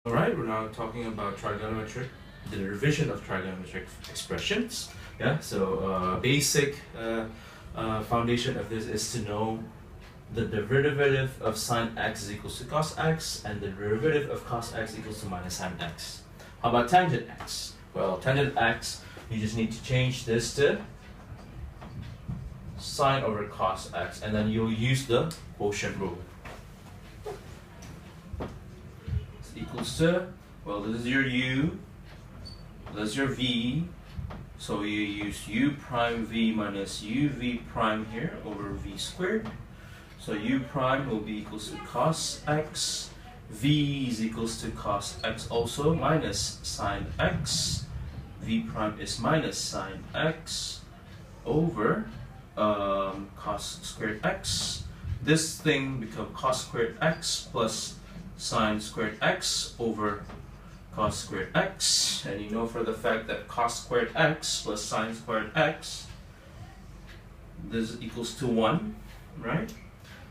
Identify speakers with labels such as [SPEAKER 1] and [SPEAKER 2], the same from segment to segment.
[SPEAKER 1] Alright, we're now talking about trigonometry, the revision of trigonometric expressions. Yeah, so basic foundation of this is to know the derivative of sine x is equals to cos x and the derivative of cos x equals to minus sine x. How about tangent x? Well, tangent x, you just need to change this to sine over cos x, and then you'll use the quotient rule. It's equals to, well, this is your u, this is your v, so you use u prime v minus uv prime here over v squared. So u prime will be equals to cos x, v is equals to cos x also minus sine x, v prime is minus sine x over cos squared x. This thing becomes cos squared x plus sine squared x over cos squared x, and you know for the fact that cos squared x plus sine squared x, this equals to 1, right?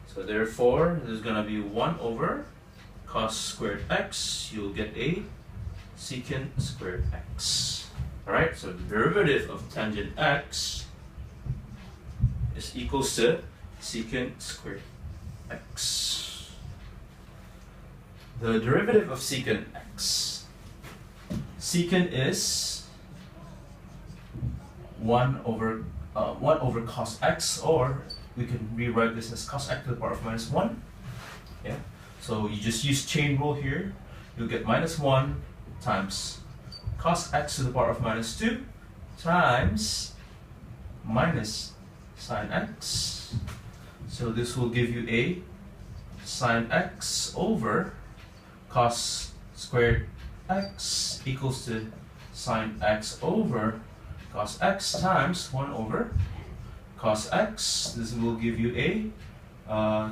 [SPEAKER 1] So therefore, this is going to be 1 over cos squared x. You'll get a secant squared x. Alright, so the derivative of tangent x is equals to secant squared x. The derivative of secant x. Secant is 1 over cos x, or we can rewrite this as cos x to the power of minus 1. Yeah. So you just use chain rule here. You'll get minus 1 times cos x to the power of minus 2 times minus sine x. So this will give you a sine x over cos squared x equals to sine x over cos x times 1 over cos x. This will give you a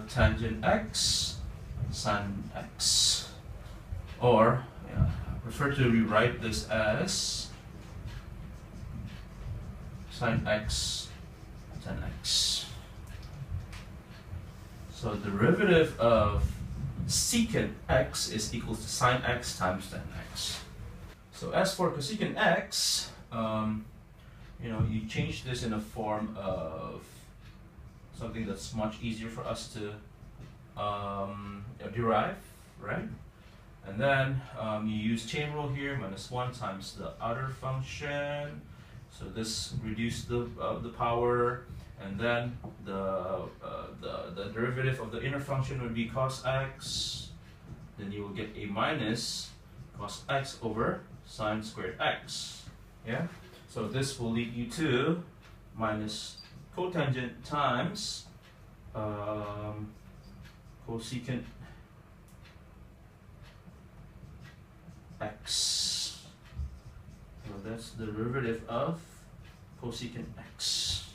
[SPEAKER 1] tangent x sine x, or I prefer to rewrite this as sine x tan x. So the derivative of secant x is equal to sine x times tan x. So as for cosecant x, you change this in a form of something that's much easier for us to derive, right? And then you use chain rule here, minus 1 times the outer function. So this reduces the power, and then the derivative of the inner function would be cos x. Then you will get a minus cos x over sine squared x. Yeah. So this will lead you to minus cotangent times cosecant x. So that's the derivative of cosecant x.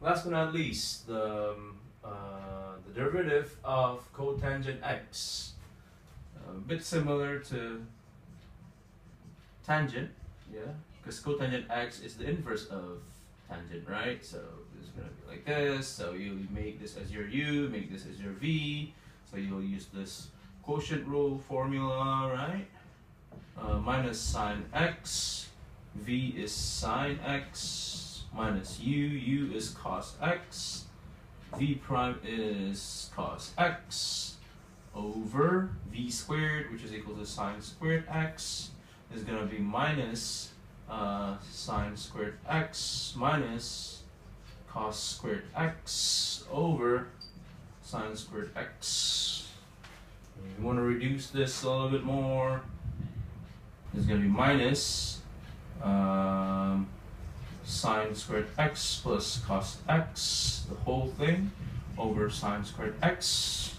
[SPEAKER 1] Last but not least, the derivative of cotangent x. A bit similar to tangent, yeah, because cotangent x is the inverse of tangent, right? So it's going to be like this. So you make this as your u, make this as your v. So you'll use this quotient rule formula, right? Minus sine x, v is sine x, minus u is cos x, v prime is cos x, over v squared, which is equal to sine squared x, is going to be minus sine squared x minus cos squared x over sine squared x. And you want to reduce this a little bit more. It's going to be minus sine squared x plus cos x, the whole thing, over sine squared x.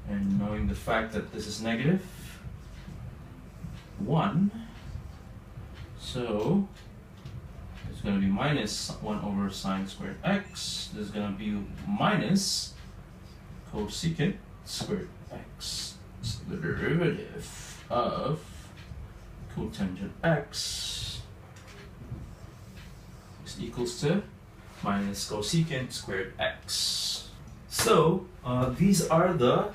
[SPEAKER 1] And knowing the fact that this is negative 1, so it's going to be minus 1 over sine squared x. This is going to be minus cosecant squared x. So the derivative of cotangent x is equals to minus cosecant squared x. So these are the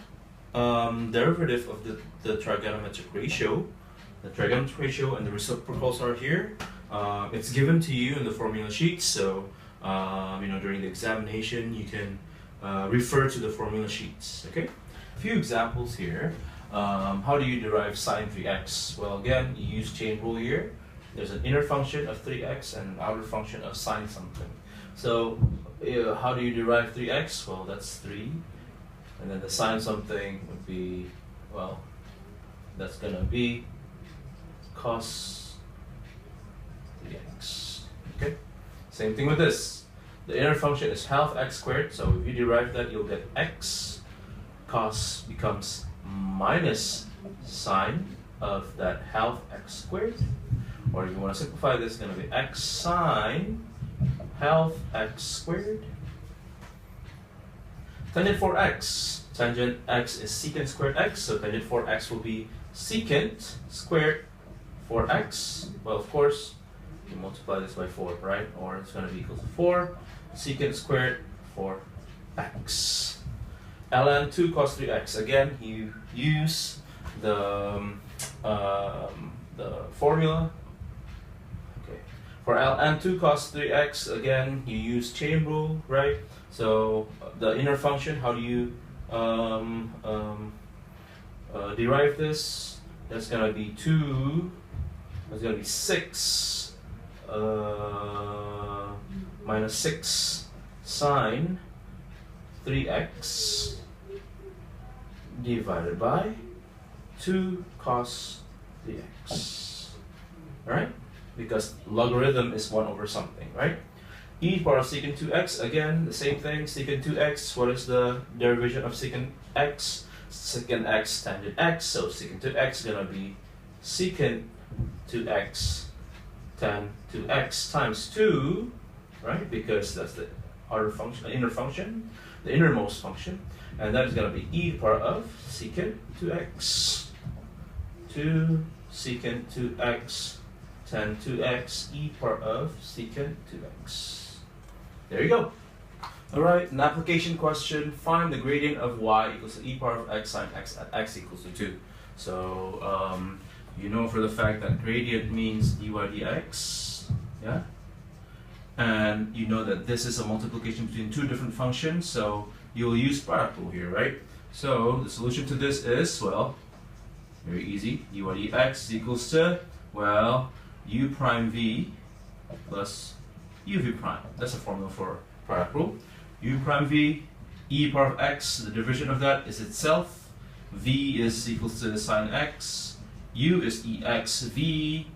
[SPEAKER 1] derivative of the trigonometric ratio. The trigonometric ratio and the reciprocals are here. It's given to you in the formula sheet, so during the examination you can refer to the formula sheets. Okay, a few examples here. How do you derive sine 3x? Well, again, you use chain rule here. There's an inner function of 3x and an outer function of sine something. So how do you derive 3x? Well, that's 3. And then the sine something would be, well, that's going to be cos 3x. Okay? Same thing with this. The inner function is half x squared. So if you derive that, you'll get x. Cos becomes minus sine of that half x squared. Or if you want to simplify this, it's going to be x sine half x squared. Tangent 4x. Tangent x is secant squared x, so tangent 4x will be secant squared 4x. Well, of course, you multiply this by 4, right? Or it's going to be equal to 4 secant squared 4x. ln 2 cos 3x. Again, you use the formula. Okay. For ln 2 cos 3x, again, you use chain rule, right? So the inner function, how do you derive this? That's going to be 2, that's going to be 6 minus 6 sine 3x divided by 2 cos 3x. Alright? Because logarithm is 1 over something, right? E power of secant 2x, again, the same thing, secant 2x. What is the derivation of secant x? Secant x tangent x, so secant 2x is going to be secant 2x tan 2x times 2, right? Because that's the outer function, the inner function, the innermost function, and that is going to be e power of secant 2x. 2 secant 2x tan 2x e power of secant 2x. There you go. Alright, an application question. Find the gradient of y equals to e power of x sine x at x equals to 2. So, you know for the fact that gradient means dy dx, yeah? And you know that this is a multiplication between two different functions, so you'll use product rule here, right? So, the solution to this is, well, very easy. dy dx equals to, well, u prime v plus uv prime. That's a formula for product rule. U prime v, e power of x, the division of that is itself. V is equals to sine x. U is ex. V,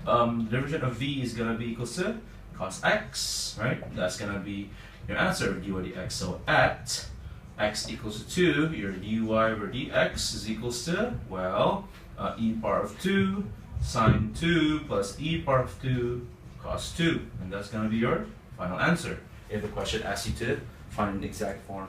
[SPEAKER 1] the division of v is going to be equals to cos x, right? That's going to be your answer, dy dx. So at x equals to 2, your dy over dx is equals to, well, e power of 2 sine 2 plus e power of 2 cos 2. And that's going to be your final answer if the question asks you to find an exact form.